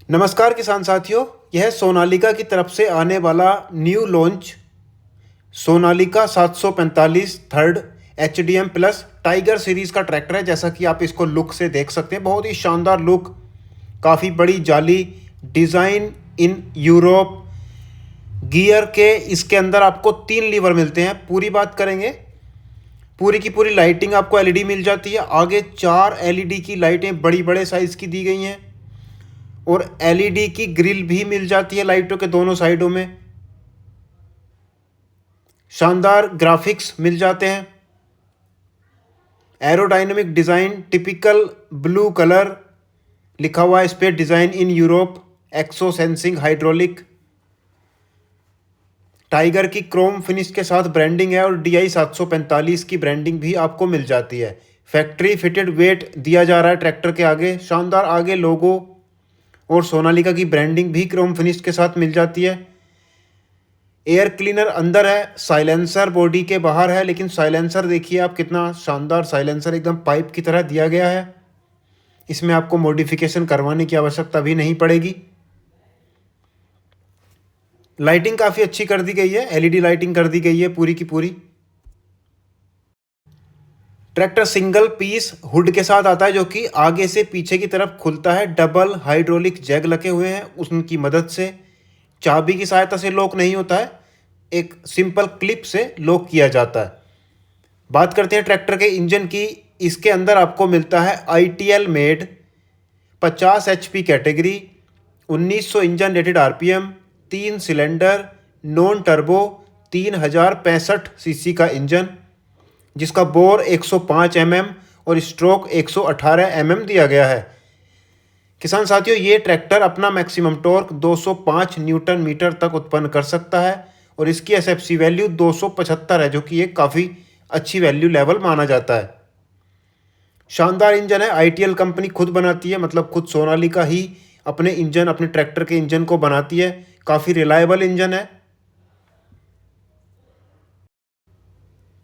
नमस्कार किसान साथियों, यह सोनालिका की तरफ से आने वाला new launch Sonalika 745 third HDM plus tiger series का ट्रैक्टर है। जैसा कि आप इसको लुक से देख सकते हैं, बहुत ही शानदार लुक, काफ़ी बड़ी जाली, डिज़ाइन इन यूरोप, गियर के इसके अंदर आपको 3 लीवर मिलते हैं। पूरी बात करेंगे, पूरी की पूरी लाइटिंग आपको LED मिल जाती है। आगे 4 LED की लाइटें बड़ी बड़े साइज़ की दी गई हैं और LED की ग्रिल भी मिल जाती है लाइटों के दोनों साइडों में। शानदार ग्राफिक्स मिल जाते हैं। Aerodynamic design, typical blue colour, लिखा हुआ है इस पर डिज़ाइन इन यूरोप, एक्सो सेंसिंग हाइड्रोलिक। टाइगर की क्रोम फिनिश के साथ ब्रांडिंग है और DI 745 की ब्रांडिंग भी आपको मिल जाती है। फैक्ट्री फिटेड वेट दिया जा रहा है ट्रैक्टर के आगे। शानदार आगे लोगो और सोनालिका की ब्रांडिंग भी क्रोम फिनिश के साथ मिल जाती है। एयर क्लीनर अंदर है, साइलेंसर बॉडी के बाहर है, लेकिन साइलेंसर देखिए आप, कितना शानदार साइलेंसर एकदम पाइप की तरह दिया गया है। इसमें आपको मॉडिफिकेशन करवाने की आवश्यकता भी नहीं पड़ेगी। लाइटिंग काफ़ी अच्छी कर दी गई है, LED लाइटिंग कर दी गई है पूरी की पूरी। ट्रैक्टर सिंगल पीस हुड के साथ आता है, जो कि आगे से पीछे की तरफ खुलता है। डबल हाइड्रोलिक जैक लगे हुए हैं, उनकी मदद से चाबी की सहायता से लॉक नहीं होता है, एक सिंपल क्लिप से लॉक किया जाता है। बात करते हैं ट्रैक्टर के इंजन की। इसके अंदर आपको मिलता है ITL made 50 HP category, 1900 engine rated RPM, 3 cylinder, non turbo, 3065 CC का इंजन, जिसका बोर 105 mm और स्ट्रोक 118 mm दिया गया है। किसान साथियों, ये ट्रैक्टर अपना मैक्सिमम टॉर्क 205 न्यूटन मीटर तक उत्पन्न कर सकता है और इसकी SFC वैल्यू 275 है, जो कि एक काफ़ी अच्छी वैल्यू लेवल माना जाता है। शानदार इंजन है, ITL कंपनी खुद बनाती है, मतलब खुद सोनालिका ही अपने इंजन, अपने ट्रैक्टर के इंजन को बनाती है। काफ़ी रिलायबल इंजन है।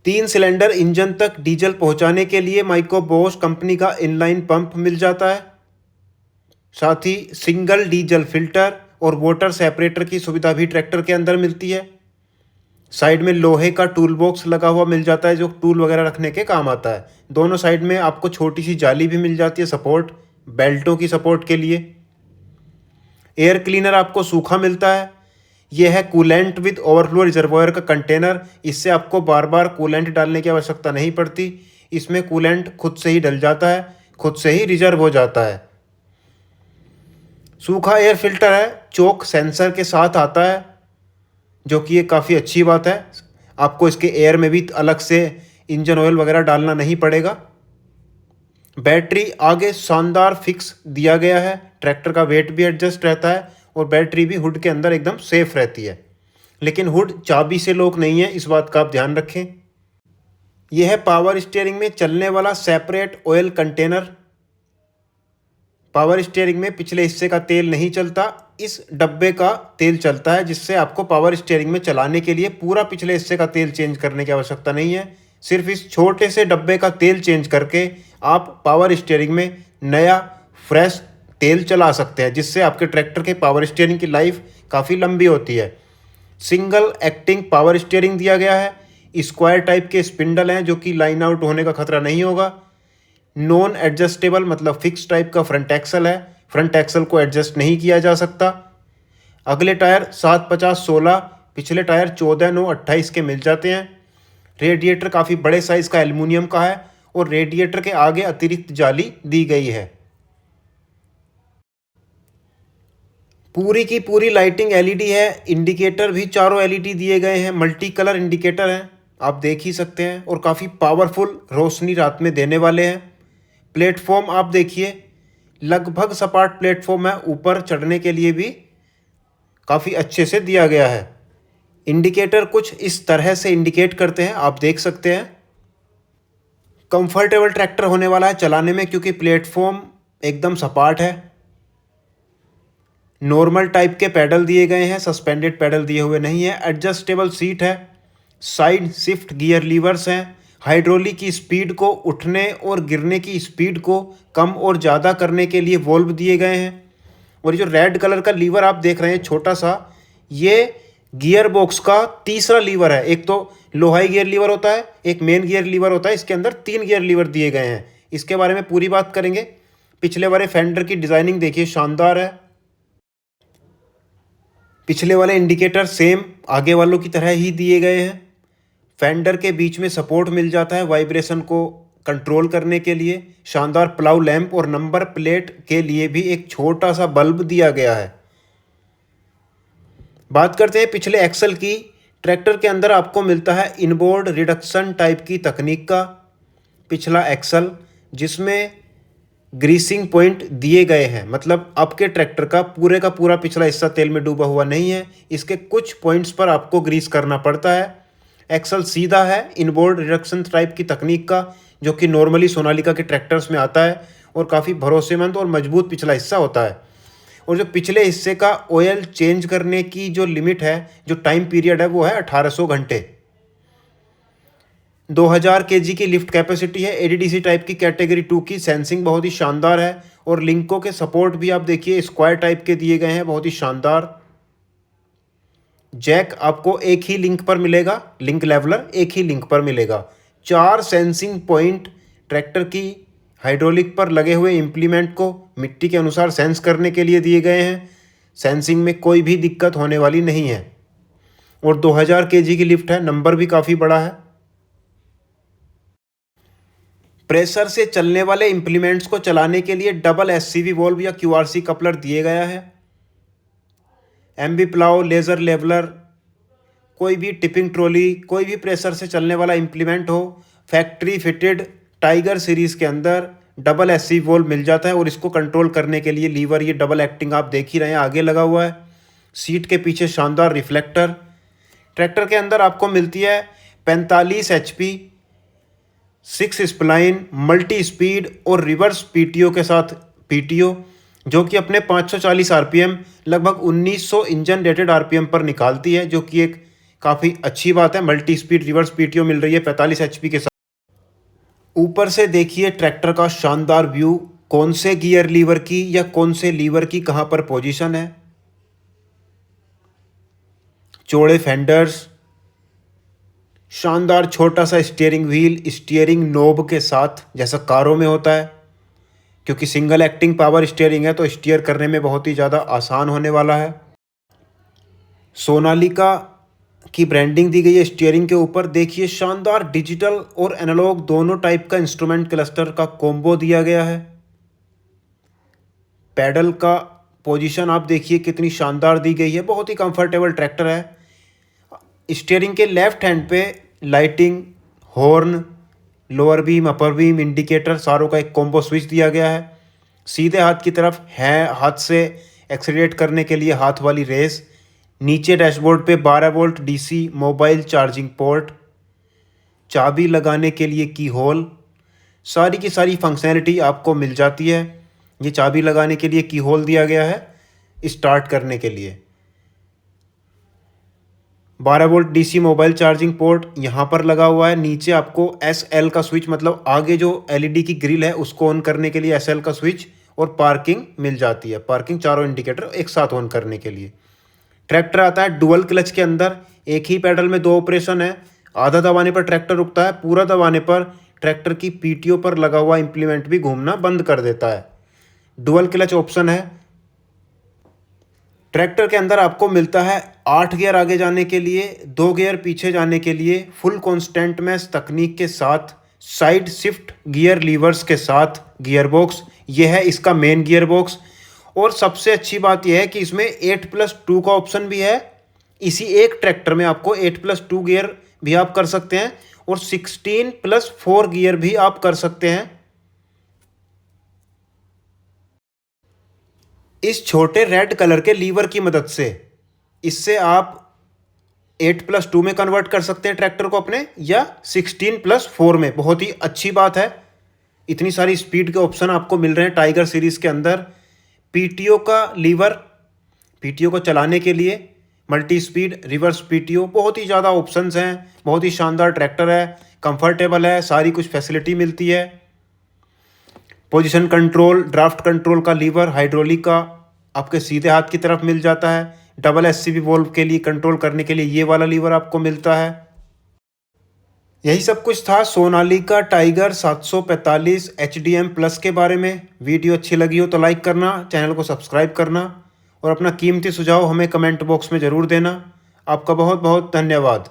3 सिलेंडर इंजन तक डीजल पहुंचाने के लिए माइको बोश कंपनी का इनलाइन पंप मिल जाता है। साथ ही सिंगल डीजल फिल्टर और वाटर सेपरेटर की सुविधा भी ट्रैक्टर के अंदर मिलती है। साइड में लोहे का टूल बॉक्स लगा हुआ मिल जाता है, जो टूल वगैरह रखने के काम आता है। दोनों साइड में आपको छोटी सी जाली भी मिल जाती है, सपोर्ट, बेल्टों की सपोर्ट के लिए। एयर क्लीनर आपको सूखा मिलता है। यह है कूलेंट विद ओवरफ्लो रिजर्वॉयर का कंटेनर। इससे आपको बार बार कूलेंट डालने की आवश्यकता नहीं पड़ती। इसमें कूलेंट खुद से ही डल जाता है, खुद से ही रिजर्व हो जाता है। सूखा एयर फिल्टर है, चोक सेंसर के साथ आता है, जो कि ये काफ़ी अच्छी बात है। आपको इसके एयर में भी अलग से इंजन ऑयल वगैरह डालना नहीं पड़ेगा। बैटरी आगे शानदार फिक्स दिया गया है। ट्रैक्टर का वेट भी एडजस्ट रहता है और बैटरी भी हुड के अंदर एकदम सेफ रहती है। लेकिन हुड चाबी से लॉक नहीं है, इस बात का आप ध्यान रखें। यह है पावर स्टीयरिंग में चलने वाला separate oil container. Power steering में पिछले हिस्से का तेल नहीं चलता, इस डब्बे का तेल चलता है, जिससे आपको पावर स्टीयरिंग में चलाने के लिए पूरा पिछले हिस्से का तेल चेंज करने की आवश्यकता नहीं है। सिर्फ इस छोटे से डब्बे का तेल चेंज करके आप पावर स्टीयरिंग में नया फ्रेश तेल चला सकते हैं, जिससे आपके ट्रैक्टर के पावर स्टीयरिंग की लाइफ काफ़ी लंबी होती है। सिंगल एक्टिंग पावर स्टीयरिंग दिया गया है। स्क्वायर टाइप के स्पिंडल हैं, जो कि लाइन आउट होने का खतरा नहीं होगा। नॉन एडजस्टेबल मतलब फिक्स टाइप का फ्रंट एक्सल है, फ्रंट एक्सल को एडजस्ट नहीं किया जा सकता। अगले टायर 750/16, पिछले टायर 14/9/28 के मिल जाते हैं। रेडिएटर काफ़ी बड़े साइज़ का एल्युमिनियम का है और रेडिएटर के आगे अतिरिक्त जाली दी गई है। पूरी की पूरी लाइटिंग LED है। इंडिकेटर भी चारों LED दिए गए हैं, मल्टी कलर इंडिकेटर हैं, आप देख ही सकते हैं, और काफ़ी पावरफुल रोशनी रात में देने वाले हैं। प्लेटफॉर्म आप देखिए, लगभग सपाट प्लेटफॉर्म है, ऊपर चढ़ने के लिए भी काफ़ी अच्छे से दिया गया है। इंडिकेटर कुछ इस तरह से इंडिकेट करते हैं, आप देख सकते हैं। कंफर्टेबल ट्रैक्टर होने वाला है चलाने में, क्योंकि प्लेटफॉर्म एकदम सपाट है। नॉर्मल टाइप के पैडल दिए गए हैं, सस्पेंडेड पैडल दिए हुए नहीं है। एडजस्टेबल सीट है, साइड शिफ्ट गियर लीवर्स हैं। हाइड्रोलिक की स्पीड को, उठने और गिरने की स्पीड को कम और ज़्यादा करने के लिए वॉल्व दिए गए हैं। और ये जो रेड कलर का लीवर आप देख रहे हैं छोटा सा, ये गियर बॉक्स का तीसरा लीवर है। एक तो लोहाई गियर लीवर होता है, एक मेन गियर लीवर होता है, इसके अंदर 3 गियर लीवर दिए गए हैं। इसके बारे में पूरी बात करेंगे। पिछले वाले फेंडर की डिज़ाइनिंग देखिए, शानदार है। पिछले वाले इंडिकेटर सेम आगे वालों की तरह ही दिए गए हैं। फेंडर के बीच में सपोर्ट मिल जाता है वाइब्रेशन को कंट्रोल करने के लिए। शानदार प्लाउ लैंप और नंबर प्लेट के लिए भी एक छोटा सा बल्ब दिया गया है। बात करते हैं पिछले एक्सल की। ट्रैक्टर के अंदर आपको मिलता है इनबोर्ड रिडक्शन टाइप की तकनीक का पिछला एक्सल, जिसमें ग्रीसिंग पॉइंट दिए गए हैं। मतलब आपके ट्रैक्टर का पूरा पिछला हिस्सा तेल में डूबा हुआ नहीं है, इसके कुछ पॉइंट्स पर आपको ग्रीस करना पड़ता है। एक्सल सीधा है इनबोर्ड रिडक्शन टाइप की तकनीक का, जो कि नॉर्मली सोनालिका के ट्रैक्टर्स में आता है और काफ़ी भरोसेमंद और मजबूत पिछला हिस्सा होता है। और जो पिछले हिस्से का ऑयल चेंज करने की जो लिमिट है, जो टाइम पीरियड है, वो है 1800 घंटे। 2000 केजी की लिफ्ट कैपेसिटी है। एडीडीसी टाइप की कैटेगरी 2 की सेंसिंग बहुत ही शानदार है। और लिंकों के सपोर्ट भी आप देखिए स्क्वायर टाइप के दिए गए हैं, बहुत ही शानदार। जैक आपको एक ही लिंक पर मिलेगा, लिंक लेवलर एक ही लिंक पर मिलेगा। 4 सेंसिंग पॉइंट ट्रैक्टर की हाइड्रोलिक पर लगे हुए इम्प्लीमेंट को मिट्टी के अनुसार सेंस करने के लिए दिए गए हैं। सेंसिंग में कोई भी दिक्कत होने वाली नहीं है। और 2000 केजी की लिफ्ट है, नंबर भी काफ़ी बड़ा है। प्रेशर से चलने वाले इम्प्लीमेंट्स को चलाने के लिए डबल एससीवी वॉल्व या क्यूआरसी कपलर दिए गया है। एमबी प्लाउ, लेज़र लेवलर, कोई भी टिपिंग ट्रॉली, कोई भी प्रेशर से चलने वाला इम्प्लीमेंट हो, फैक्ट्री फिटेड टाइगर सीरीज़ के अंदर डबल एससी वॉल्व मिल जाता है। और इसको कंट्रोल करने के लिए लीवर, ये डबल एक्टिंग आप देख ही रहे हैं, आगे लगा हुआ है। सीट के पीछे शानदार रिफ्लेक्टर। ट्रैक्टर के अंदर आपको मिलती है 45 HP 6 स्प्लाइन मल्टी स्पीड और रिवर्स पीटीओ के साथ पीटीओ, जो कि अपने 540 RPM लगभग 1900 इंजन रेटेड RPM पर निकालती है, जो कि एक काफ़ी अच्छी बात है। मल्टी स्पीड रिवर्स पीटीओ मिल रही है 45 HP के साथ। ऊपर से देखिए ट्रैक्टर का शानदार व्यू, कौन से गियर लीवर की या कौन से लीवर की कहाँ पर पोजीशन है। चौड़े फेंडर्स, शानदार छोटा सा स्टीयरिंग व्हील स्टीयरिंग नोब के साथ, जैसा कारों में होता है। क्योंकि सिंगल एक्टिंग पावर स्टीयरिंग है तो स्टीयर करने में बहुत ही ज़्यादा आसान होने वाला है। सोनालिका की ब्रांडिंग दी गई है स्टीयरिंग के ऊपर। देखिए शानदार डिजिटल और एनालॉग दोनों टाइप का इंस्ट्रूमेंट क्लस्टर का कॉम्बो दिया गया है। पैडल का पोजीशन आप देखिए कितनी शानदार दी गई है, बहुत ही कंफर्टेबल ट्रैक्टर है। स्टीयरिंग के लेफ्ट हैंड पे लाइटिंग, हॉर्न, लोअर बीम, अपर बीम, इंडिकेटर, सारों का एक कॉम्बो स्विच दिया गया है। सीधे हाथ की तरफ है हाथ से एक्सीलरेट करने के लिए हाथ वाली रेस। नीचे डैशबोर्ड पे 12 volt DC mobile charging port, चाबी लगाने के लिए की होल, सारी की सारी फंक्शनैलिटी आपको मिल जाती है। ये चाबी लगाने के लिए की होल दिया गया है स्टार्ट करने के लिए। 12 volt DC mobile charging port यहाँ पर लगा हुआ है। नीचे आपको SL का स्विच, मतलब आगे जो LED की ग्रिल है उसको ऑन करने के लिए SL का स्विच, और पार्किंग मिल जाती है। पार्किंग चारों इंडिकेटर एक साथ ऑन करने के लिए। ट्रैक्टर आता है डुअल क्लच के अंदर, एक ही पैडल में 2 ऑपरेशन है। आधा दबाने पर ट्रैक्टर रुकता है, पूरा दबाने पर ट्रैक्टर की PTO पर लगा हुआ इंप्लीमेंट भी घूमना बंद कर देता है। डुअल क्लच ऑप्शन है। ट्रैक्टर के अंदर आपको मिलता है 8 गियर आगे जाने के लिए, 2 गियर पीछे जाने के लिए, फुल कॉन्स्टेंट मैश तकनीक के साथ, साइड शिफ्ट गियर लीवर्स के साथ गियर बॉक्स। यह है इसका मेन गियर बॉक्स। और सबसे अच्छी बात यह है कि इसमें 8+2 का ऑप्शन भी है। इसी एक ट्रैक्टर में आपको 8+2 गियर भी आप कर सकते हैं और 16+4 गियर भी आप कर सकते हैं। इस छोटे रेड कलर के लीवर की मदद से इससे आप 8+2 में कन्वर्ट कर सकते हैं ट्रैक्टर को अपने, या 16+4 में। बहुत ही अच्छी बात है। इतनी सारी स्पीड के ऑप्शन आपको मिल रहे हैं टाइगर सीरीज़ के अंदर। PTO का लीवर, PTO को चलाने के लिए मल्टी स्पीड रिवर्स PTO, बहुत ही ज़्यादा ऑप्शंस हैं। बहुत ही शानदार ट्रैक्टर है, कंफर्टेबल है, सारी कुछ फैसिलिटी मिलती है। पोजीशन कंट्रोल, ड्राफ्ट कंट्रोल का लीवर हाइड्रोलिक का, आपके सीधे हाथ की तरफ मिल जाता है। डबल एससीबी वॉल्व के लिए कंट्रोल करने के लिए ये वाला लीवर आपको मिलता है। यही सब कुछ था सोनालिका टाइगर 745 HDM प्लस के बारे में। वीडियो अच्छी लगी हो तो लाइक करना, चैनल को सब्सक्राइब करना और अपना कीमती सुझाव हमें कमेंट बॉक्स में ज़रूर देना। आपका बहुत बहुत धन्यवाद।